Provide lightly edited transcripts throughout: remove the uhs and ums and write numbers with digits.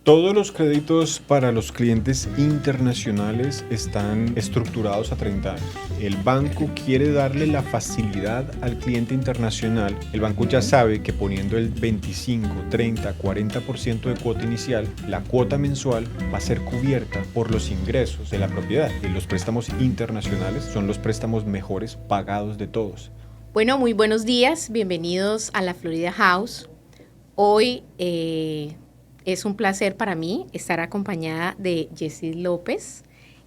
Todos los créditos para los clientes internacionales están estructurados a 30 años. El banco quiere darle la facilidad al cliente internacional. El banco ya sabe que poniendo el 25, 30, 40% de cuota inicial, la cuota mensual va a ser cubierta por los ingresos de la propiedad. Y los préstamos internacionales son los préstamos mejores pagados de todos. Bueno, muy buenos días. Bienvenidos a la Florida House. Hoy es un placer para mí estar acompañada de Yesid López.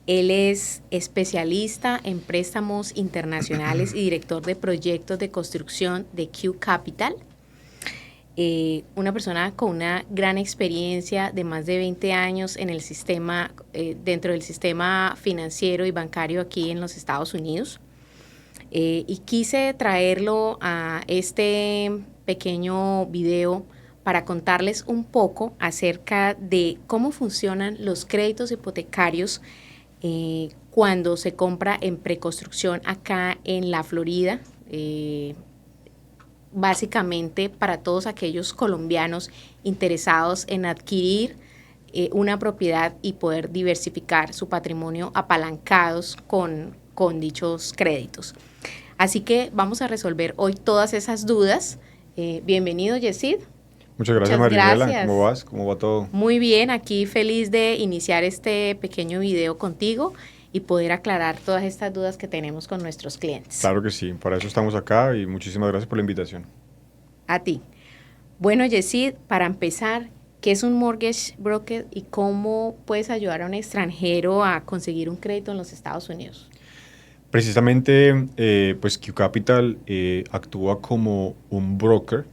Él es especialista en préstamos internacionales y director de proyectos de construcción de Q Capital. Una persona con una gran experiencia de más de 20 años en el sistema, dentro del sistema financiero y bancario aquí en los Estados Unidos. Y quise traerlo a este pequeño video para contarles un poco acerca de cómo funcionan los créditos hipotecarios cuando se compra en preconstrucción acá en la Florida, básicamente para todos aquellos colombianos interesados en adquirir una propiedad y poder diversificar su patrimonio apalancados con dichos créditos. Así que vamos a resolver hoy todas esas dudas. Bienvenido, Yesid. Muchas gracias, Marinela. ¿Cómo vas? ¿Cómo va todo? Muy bien, aquí feliz de iniciar este pequeño video contigo y poder aclarar todas estas dudas que tenemos con nuestros clientes. Claro que sí, para eso estamos acá y muchísimas gracias por la invitación. A ti. Bueno, Yesid, para empezar, ¿qué es un mortgage broker y cómo puedes ayudar a un extranjero a conseguir un crédito en los Estados Unidos? Precisamente, pues Q Capital actúa como un broker.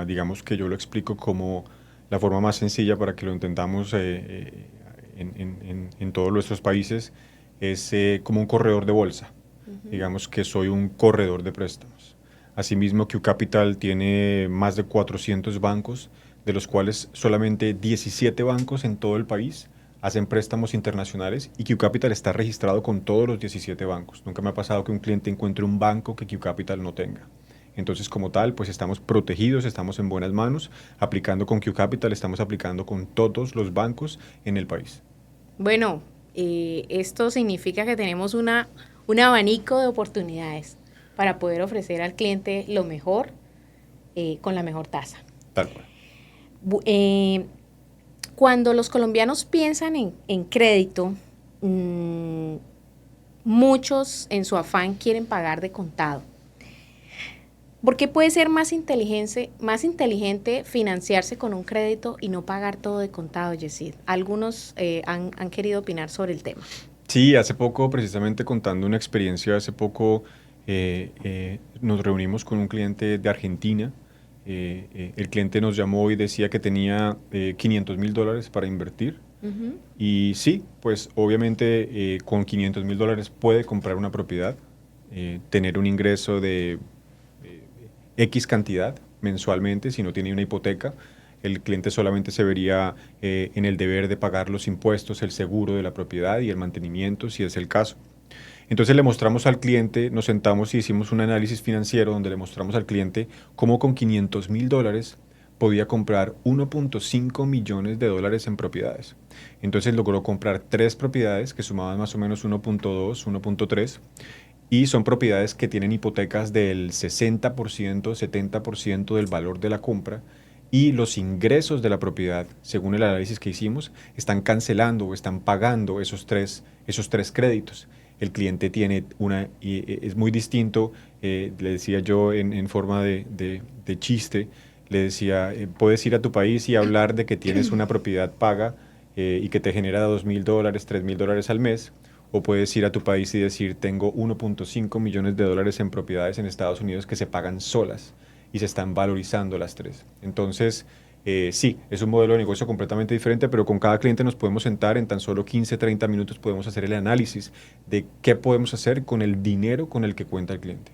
Digamos que yo lo explico como la forma más sencilla para que lo entendamos en todos nuestros países, es como un corredor de bolsa. Digamos que soy un corredor de préstamos. Asimismo, Q Capital tiene más de 400 bancos, de los cuales solamente 17 bancos en todo el país hacen préstamos internacionales y Q Capital está registrado con todos los 17 bancos. Nunca me ha pasado que un cliente encuentre un banco que Q Capital no tenga. Entonces, como tal, pues estamos protegidos, estamos en buenas manos. Aplicando con Q Capital, estamos aplicando con todos los bancos en el país. Bueno, esto significa que tenemos un abanico de oportunidades para poder ofrecer al cliente lo mejor con la mejor tasa. Tal cual. Cuando los colombianos piensan en crédito, muchos en su afán quieren pagar de contado. ¿Por qué puede ser más inteligente financiarse con un crédito y no pagar todo de contado, Yesid? Algunos han querido opinar sobre el tema. Sí, hace poco, precisamente contando una experiencia, nos reunimos con un cliente de Argentina. El cliente nos llamó y decía que tenía $500,000 para invertir. Y sí, pues obviamente con $500,000 puede comprar una propiedad, tener un ingreso de X cantidad mensualmente. Si no tiene una hipoteca, el cliente solamente se vería en el deber de pagar los impuestos, el seguro de la propiedad y el mantenimiento, si es el caso. Entonces le mostramos al cliente, nos sentamos y hicimos un análisis financiero donde le mostramos al cliente cómo con $500,000 podía comprar $1.5 millones en propiedades. Entonces logró comprar 3 propiedades que sumaban más o menos 1.2, 1.3, y son propiedades que tienen hipotecas del 60%, 70% del valor de la compra, y los ingresos de la propiedad, según el análisis que hicimos, están cancelando o están pagando esos tres créditos. El cliente tiene es muy distinto, le decía yo en forma de chiste, le decía, puedes ir a tu país y hablar de que tienes una propiedad paga y que te genera $2,000, $3,000 al mes, o puedes ir a tu país y decir, tengo $1.5 millones en propiedades en Estados Unidos que se pagan solas y se están valorizando las 3. Entonces, sí, es un modelo de negocio completamente diferente, pero con cada cliente nos podemos sentar en tan solo 15, 30 minutos, podemos hacer el análisis de qué podemos hacer con el dinero con el que cuenta el cliente.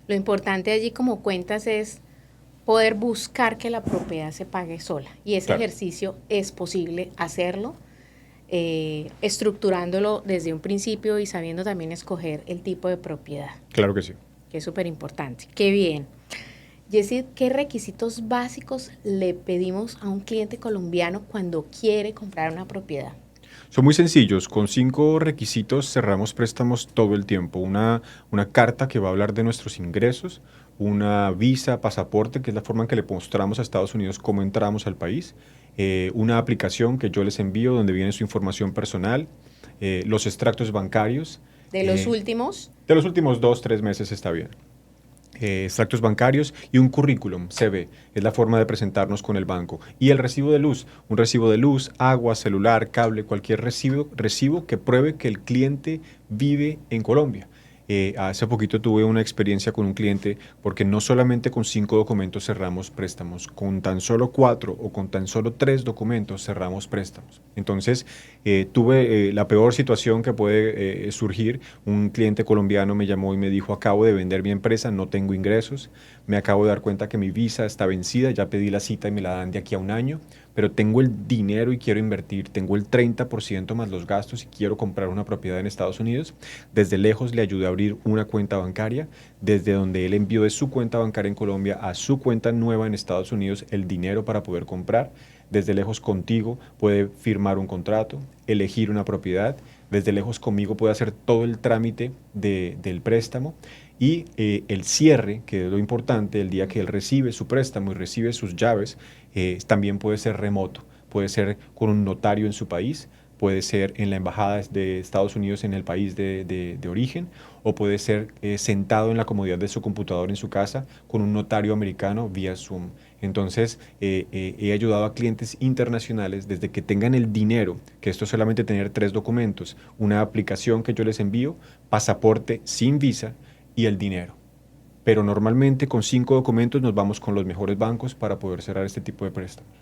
Lo importante allí, como cuentas, es poder buscar que la propiedad se pague sola. Y ese ejercicio es posible hacerlo, estructurándolo desde un principio y sabiendo también escoger el tipo de propiedad. Claro que sí. Que es súper importante. Qué bien. Yesid, ¿qué requisitos básicos le pedimos a un cliente colombiano cuando quiere comprar una propiedad? Son muy sencillos. Con 5 requisitos cerramos préstamos todo el tiempo. Una carta que va a hablar de nuestros ingresos, una visa, pasaporte, que es la forma en que le mostramos a Estados Unidos cómo entramos al país, una aplicación que yo les envío donde viene su información personal, los extractos bancarios. De los últimos, De los últimos 2, 3 meses está bien. Extractos bancarios y un currículum, CV, es la forma de presentarnos con el banco. Y el recibo de luz, un recibo de luz, agua, celular, cable, cualquier recibo que pruebe que el cliente vive en Colombia. Hace poquito tuve una experiencia con un cliente porque no solamente con 5 documentos cerramos préstamos, con tan solo 4 o con tan solo 3 documentos cerramos préstamos. Entonces, tuve la peor situación que puede surgir. Un cliente colombiano me llamó y me dijo, acabo de vender mi empresa, no tengo ingresos, me acabo de dar cuenta que mi visa está vencida, ya pedí la cita y me la dan de aquí a un año, pero tengo el dinero y quiero invertir, tengo el 30% más los gastos y quiero comprar una propiedad en Estados Unidos. Desde lejos le ayudé a abrir una cuenta bancaria, desde donde él envió de su cuenta bancaria en Colombia a su cuenta nueva en Estados Unidos el dinero para poder comprar. Desde lejos contigo puede firmar un contrato, elegir una propiedad. Desde lejos conmigo puede hacer todo el trámite del préstamo y el cierre, que es lo importante, el día que él recibe su préstamo y recibe sus llaves, también puede ser remoto, puede ser con un notario en su país, puede ser en la embajada de Estados Unidos en el país de origen, o puede ser sentado en la comodidad de su computador en su casa con un notario americano vía Zoom. Entonces, he ayudado a clientes internacionales desde que tengan el dinero, que esto es solamente tener 3 documentos, una aplicación que yo les envío, pasaporte sin visa y el dinero. Pero normalmente con 5 documentos nos vamos con los mejores bancos para poder cerrar este tipo de préstamos.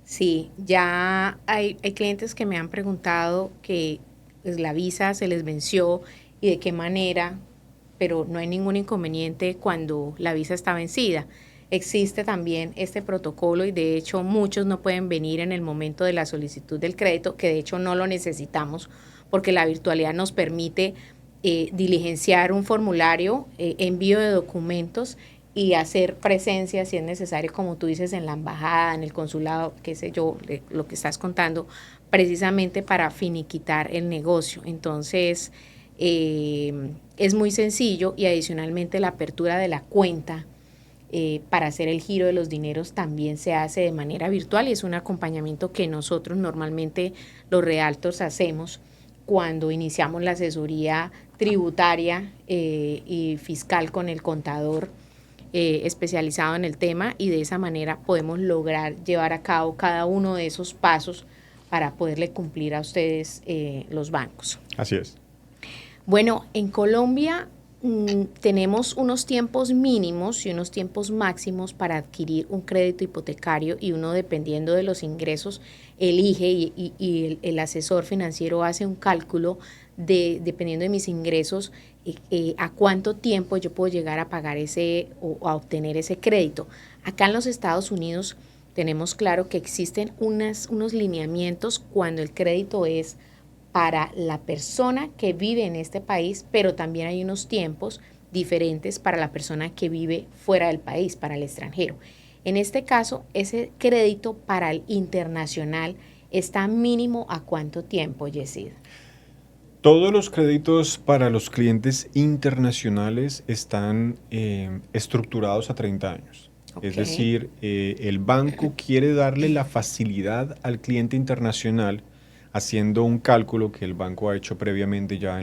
sí, ya hay clientes que me han preguntado que pues, la visa se les venció y de qué manera, pero no hay ningún inconveniente cuando la visa está vencida. Existe también este protocolo y de hecho muchos no pueden venir en el momento de la solicitud del crédito, que de hecho no lo necesitamos porque la virtualidad nos permite diligenciar un formulario, envío de documentos y hacer presencia si es necesario, como tú dices, en la embajada, en el consulado, qué sé yo, lo que estás contando, precisamente para finiquitar el negocio. Entonces, es muy sencillo y adicionalmente la apertura de la cuenta para hacer el giro de los dineros también se hace de manera virtual y es un acompañamiento que nosotros normalmente los realtors hacemos cuando iniciamos la asesoría tributaria y fiscal con el contador especializado en el tema y de esa manera podemos lograr llevar a cabo cada uno de esos pasos para poderle cumplir a ustedes los bancos. Así es. Bueno, en Colombia tenemos unos tiempos mínimos y unos tiempos máximos para adquirir un crédito hipotecario y uno dependiendo de los ingresos elige y el asesor financiero hace un cálculo dependiendo de mis ingresos, a cuánto tiempo yo puedo llegar a pagar ese o a obtener ese crédito. Acá en los Estados Unidos tenemos claro que existen unos lineamientos cuando el crédito es para la persona que vive en este país, pero también hay unos tiempos diferentes para la persona que vive fuera del país, para el extranjero. En este caso, ese crédito para el internacional está mínimo ¿a cuánto tiempo, Yesid? Todos los créditos para los clientes internacionales están estructurados a 30 años. Ok. Es decir, el banco quiere darle la facilidad al cliente internacional haciendo un cálculo que el banco ha hecho previamente ya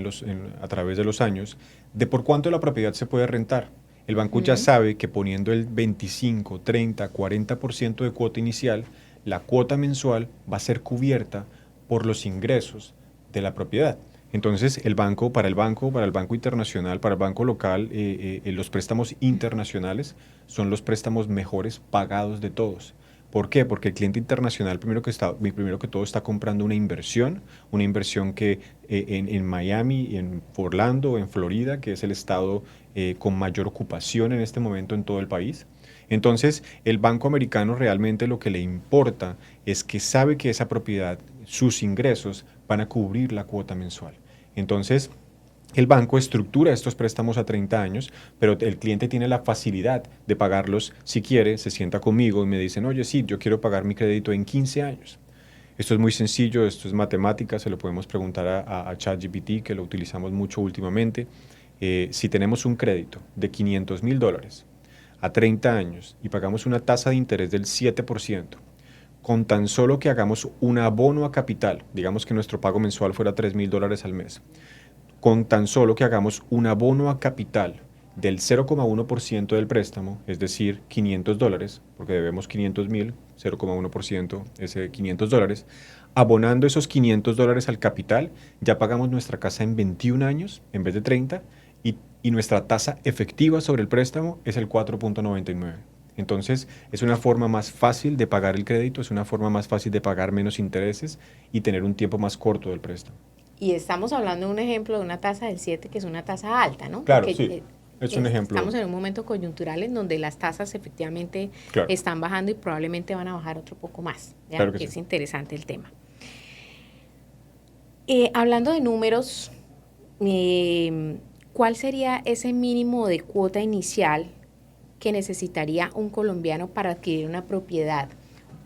a través de los años de por cuánto la propiedad se puede rentar. El banco ya sabe que poniendo el 25, 30, 40% de cuota inicial, la cuota mensual va a ser cubierta por los ingresos de la propiedad. Entonces, para el banco internacional, para el banco local, los préstamos internacionales son los préstamos mejores pagados de todos. ¿Por qué? Porque el cliente internacional primero que todo está comprando una inversión que en Miami, en Orlando, en Florida, que es el estado con mayor ocupación en este momento en todo el país. Entonces, el banco americano realmente lo que le importa es que sabe que esa propiedad, sus ingresos van a cubrir la cuota mensual. Entonces, El banco estructura estos préstamos a 30 años, pero el cliente tiene la facilidad de pagarlos si quiere, se sienta conmigo y me dicen, oye, sí, yo quiero pagar mi crédito en 15 años. Esto es muy sencillo, esto es matemática, se lo podemos preguntar a ChatGPT, que lo utilizamos mucho últimamente. Si tenemos un crédito de $500,000 a 30 años y pagamos una tasa de interés del 7%, con tan solo que hagamos un abono a capital, digamos que nuestro pago mensual fuera $3,000 al mes, con tan solo que hagamos un abono a capital del 0,1% del préstamo, es decir, $500, porque debemos 500,000, 0,1% es $500, abonando esos $500 al capital, ya pagamos nuestra casa en 21 años en vez de 30 y nuestra tasa efectiva sobre el préstamo es el 4,99. Entonces, es una forma más fácil de pagar el crédito, es una forma más fácil de pagar menos intereses y tener un tiempo más corto del préstamo. Y estamos hablando de un ejemplo de una tasa del 7, que es una tasa alta, ¿no? Claro, Porque, sí, es un ejemplo. Estamos en un momento coyuntural en donde las tasas efectivamente Claro. están bajando y probablemente van a bajar otro poco más. ¿Ya? Claro que Es sí. interesante el tema. Hablando de números, ¿cuál sería ese mínimo de cuota inicial que necesitaría un colombiano para adquirir una propiedad?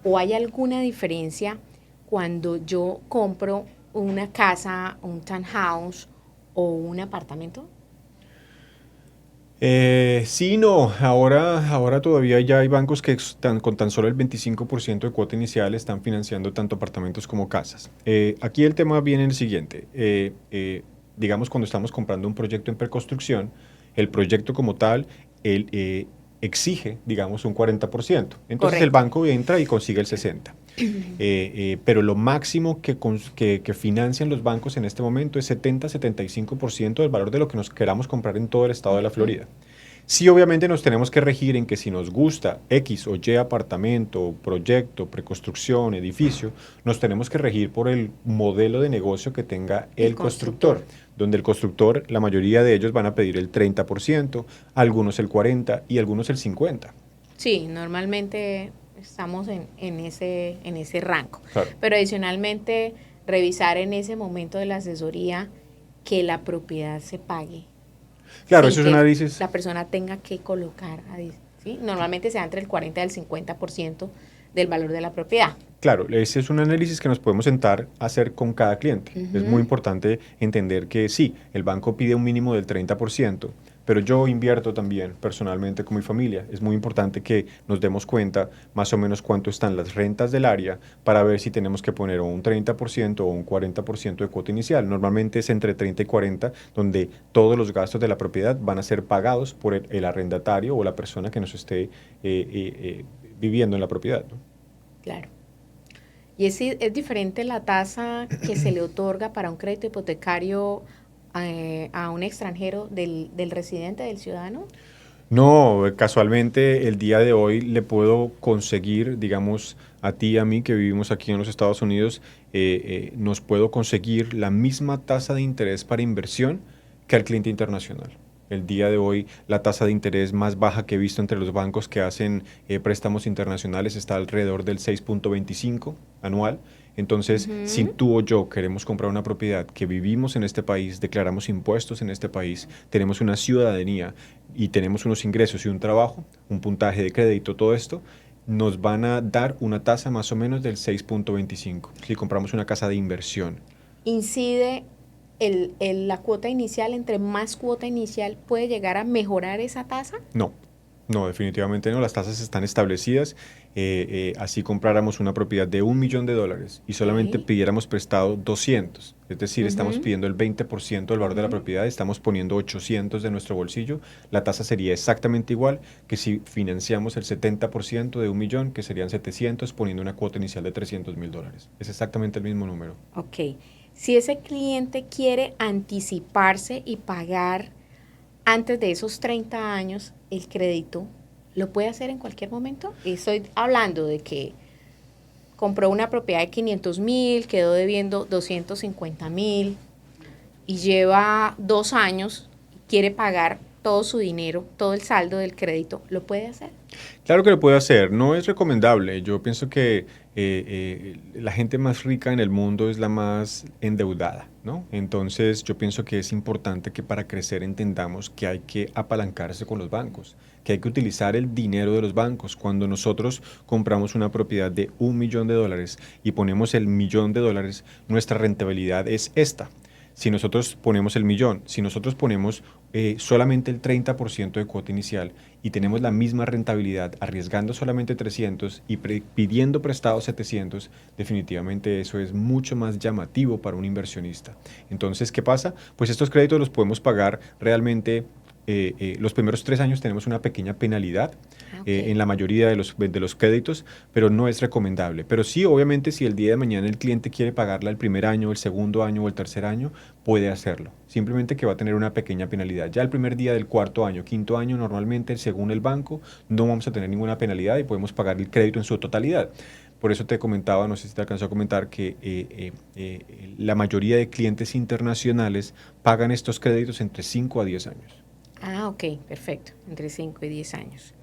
¿O hay alguna diferencia cuando yo compro una casa, un townhouse o un apartamento? Sí, no, ahora todavía ya hay bancos que están con tan solo el 25% de cuota inicial están financiando tanto apartamentos como casas. Aquí el tema viene en el siguiente. Digamos, cuando estamos comprando un proyecto en preconstrucción, el proyecto como tal, exige, digamos, un 40%. Entonces el Correcto. banco entra y consigue el 60%. Pero lo máximo que financian los bancos en este momento es 70-75% del valor de lo que nos queramos comprar en todo el estado de la Florida. Sí, obviamente nos tenemos que regir en que si nos gusta X o Y apartamento, proyecto, preconstrucción, edificio, nos tenemos que regir por el modelo de negocio que tenga el constructor, donde el constructor, la mayoría de ellos van a pedir el 30%, algunos el 40% y algunos el 50%. Sí, normalmente estamos en ese rango. Claro. Pero adicionalmente, revisar en ese momento de la asesoría que la propiedad se pague. Claro, sin eso es que un análisis. la persona tenga que colocar, ¿sí? Normalmente se da entre el 40 y el 50% del valor de la propiedad. Claro, ese es un análisis que nos podemos sentar a hacer con cada cliente. Es muy importante entender que sí, el banco pide un mínimo del 30%, pero yo invierto también personalmente con mi familia. Es muy importante que nos demos cuenta más o menos cuánto están las rentas del área para ver si tenemos que poner un 30% o un 40% de cuota inicial. Normalmente es entre 30 y 40, donde todos los gastos de la propiedad van a ser pagados por el arrendatario o la persona que nos esté viviendo en la propiedad, ¿no? Claro. Y es diferente la tasa que se le otorga para un crédito hipotecario a un extranjero del residente, del ciudadano. No, casualmente el día de hoy le puedo conseguir, digamos, a ti y a mí que vivimos aquí en los Estados Unidos, nos puedo conseguir la misma tasa de interés para inversión que al cliente internacional. El día de hoy la tasa de interés más baja que he visto entre los bancos que hacen préstamos internacionales está alrededor del 6,25 anual. Entonces, si tú o yo queremos comprar una propiedad, que vivimos en este país, declaramos impuestos en este país, tenemos una ciudadanía y tenemos unos ingresos y un trabajo, un puntaje de crédito, todo esto, nos van a dar una tasa más o menos del 6,25 si compramos una casa de inversión. ¿Incide la cuota inicial? ¿Entre más cuota inicial puede llegar a mejorar esa tasa? No, no, definitivamente no. Las tasas están establecidas. Así compráramos una propiedad de $1,000,000 y solamente pidiéramos prestado 200. Es decir, estamos pidiendo el 20% del valor de la propiedad, estamos poniendo 800 de nuestro bolsillo. La tasa sería exactamente igual que si financiamos el 70% de 1,000,000, que serían 700, poniendo una cuota inicial de $300,000. Es exactamente el mismo número. Ok. Si ese cliente quiere anticiparse y pagar antes de esos 30 años el crédito, ¿lo puede hacer en cualquier momento? Estoy hablando de que compró una propiedad de 500,000, quedó debiendo 250,000 y lleva 2 años, quiere pagar todo su dinero, todo el saldo del crédito, ¿lo puede hacer? Claro que lo puede hacer, no es recomendable. Yo pienso que la gente más rica en el mundo es la más endeudada, ¿no? Entonces yo pienso que es importante que para crecer entendamos que hay que apalancarse con los bancos, que hay que utilizar el dinero de los bancos. Cuando nosotros compramos una propiedad de $1 millón y ponemos el $1 millón, nuestra rentabilidad es esta. Si nosotros ponemos el millón, si nosotros ponemos solamente el 30% de cuota inicial y tenemos la misma rentabilidad arriesgando solamente 300 y pidiendo prestado 700, definitivamente eso es mucho más llamativo para un inversionista. Entonces, ¿qué pasa? Pues estos créditos los podemos pagar realmente. Los primeros 3 años tenemos una pequeña penalidad en la mayoría de los créditos, pero no es recomendable. Pero sí, obviamente, si el día de mañana el cliente quiere pagarla el primer año, el segundo año o el tercer año, puede hacerlo. Simplemente que va a tener una pequeña penalidad. Ya el primer día del cuarto año, quinto año, normalmente, según el banco, no vamos a tener ninguna penalidad y podemos pagar el crédito en su totalidad. Por eso te comentaba, no sé si te alcanzó a comentar, que la mayoría de clientes internacionales pagan estos créditos entre 5 a 10 años. Ah, ok, perfecto, entre 5 y 10 años.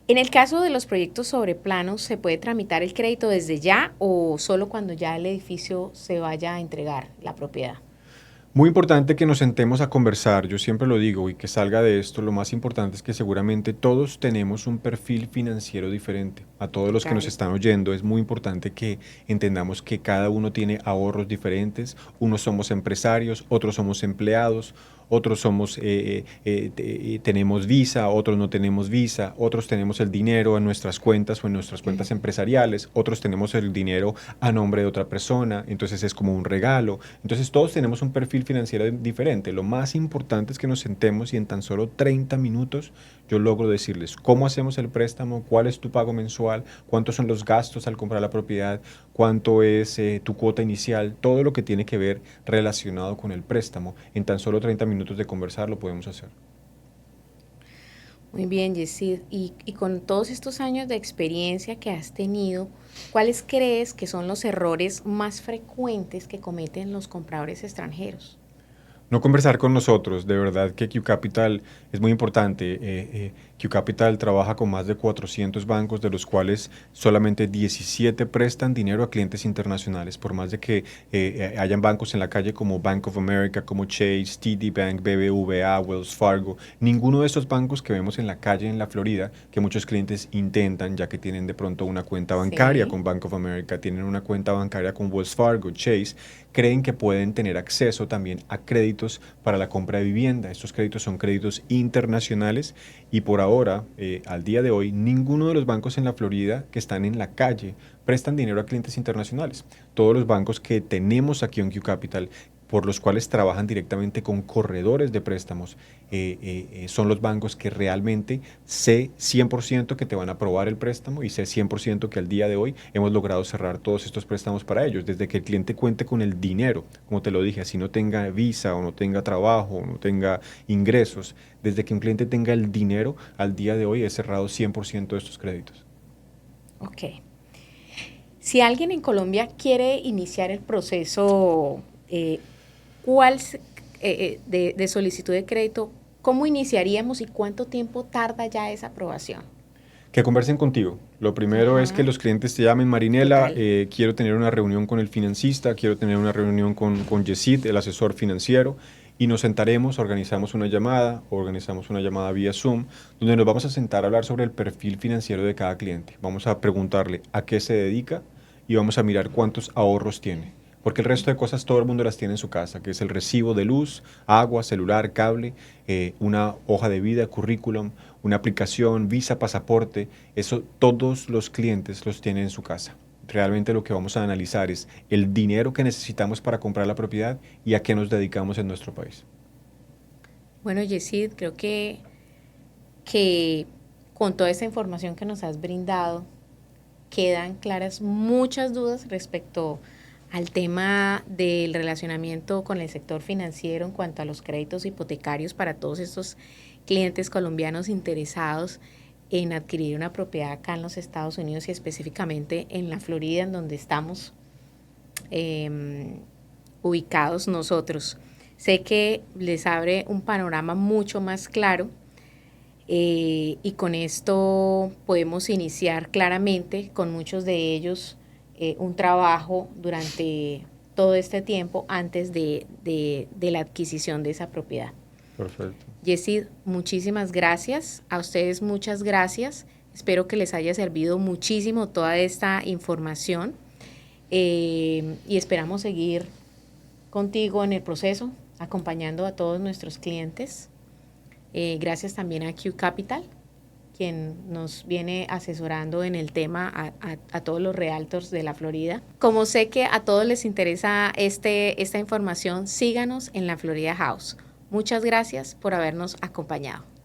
En el caso de los proyectos sobre planos, ¿se puede tramitar el crédito desde ya o solo cuando ya el edificio se vaya a entregar la propiedad? Muy importante que nos sentemos a conversar, yo siempre lo digo, y que salga de esto, lo más importante es que seguramente todos tenemos un perfil financiero diferente. A todos los que nos Total. están oyendo es muy importante que entendamos que cada uno tiene ahorros diferentes, unos somos empresarios, otros somos empleados, otros somos, tenemos visa, otros no tenemos visa, otros tenemos el dinero en nuestras cuentas o en nuestras cuentas empresariales, otros tenemos el dinero a nombre de otra persona, entonces es como un regalo. Entonces todos tenemos un perfil financiero diferente. Lo más importante es que nos sentemos y en tan solo 30 minutos yo logro decirles cómo hacemos el préstamo, cuál es tu pago mensual, cuántos son los gastos al comprar la propiedad, cuánto es tu cuota inicial, todo lo que tiene que ver relacionado con el préstamo. En tan solo 30 minutos de conversar lo podemos hacer. Muy bien, Yesid. Y con todos estos años de experiencia que has tenido, ¿cuáles crees que son los errores más frecuentes que cometen los compradores extranjeros? No conversar con nosotros, de verdad que Q Capital es muy importante. Q Capital trabaja con más de 400 bancos, de los cuales solamente 17 prestan dinero a clientes internacionales, por más de que hayan bancos en la calle como Bank of America, como Chase, TD Bank, BBVA, Wells Fargo. Ninguno de estos bancos que vemos en la calle en la Florida, que muchos clientes intentan, ya que tienen de pronto una cuenta bancaria Sí. con Bank of America, tienen una cuenta bancaria con Wells Fargo, Chase, creen que pueden tener acceso también a créditos para la compra de vivienda. Estos créditos son créditos internacionales y por ahora, al día de hoy, ninguno de los bancos en la Florida que están en la calle prestan dinero a clientes internacionales. Todos los bancos que tenemos aquí en Q Capital, por los cuales trabajan directamente con corredores de préstamos, son los bancos que realmente sé 100% que te van a aprobar el préstamo y sé 100% que al día de hoy hemos logrado cerrar todos estos préstamos para ellos, desde que el cliente cuente con el dinero, como te lo dije, así no tenga visa o no tenga trabajo o no tenga ingresos, desde que un cliente tenga el dinero, al día de hoy he cerrado 100% de estos créditos. Ok. Si alguien en Colombia quiere iniciar el proceso, ¿cuál de solicitud de crédito, cómo iniciaríamos y cuánto tiempo tarda ya esa aprobación? Que conversen contigo. Lo primero es que Ajá, los clientes te llamen, Marinela, total. quiero tener una reunión con el financista, quiero tener una reunión con Yesid, el asesor financiero, y nos sentaremos, organizamos una llamada vía Zoom, donde nos vamos a sentar a hablar sobre el perfil financiero de cada cliente. Vamos a preguntarle a qué se dedica y vamos a mirar cuántos ahorros tiene. Porque el resto de cosas todo el mundo las tiene en su casa, que es el recibo de luz, agua, celular, cable, una hoja de vida, currículum, una aplicación, visa, pasaporte. Eso todos los clientes los tienen en su casa. Realmente lo que vamos a analizar es el dinero que necesitamos para comprar la propiedad y a qué nos dedicamos en nuestro país. Bueno, Yesid, creo que con toda esa información que nos has brindado, quedan claras muchas dudas respecto al tema del relacionamiento con el sector financiero en cuanto a los créditos hipotecarios para todos estos clientes colombianos interesados en adquirir una propiedad acá en los Estados Unidos y específicamente en la Florida, en donde estamos eh, ubicados nosotros. Sé que les abre un panorama mucho más claro y con esto podemos iniciar claramente con muchos de ellos un trabajo durante todo este tiempo antes de la adquisición de esa propiedad. Perfecto. Yesid, muchísimas gracias. A ustedes muchas gracias. Espero que les haya servido muchísimo toda esta información y esperamos seguir contigo en el proceso, acompañando a todos nuestros clientes. Gracias también a Q Capital, quien nos viene asesorando en el tema a todos los realtors de la Florida. Como sé que a todos les interesa esta información, síganos en la Florida House. Muchas gracias por habernos acompañado.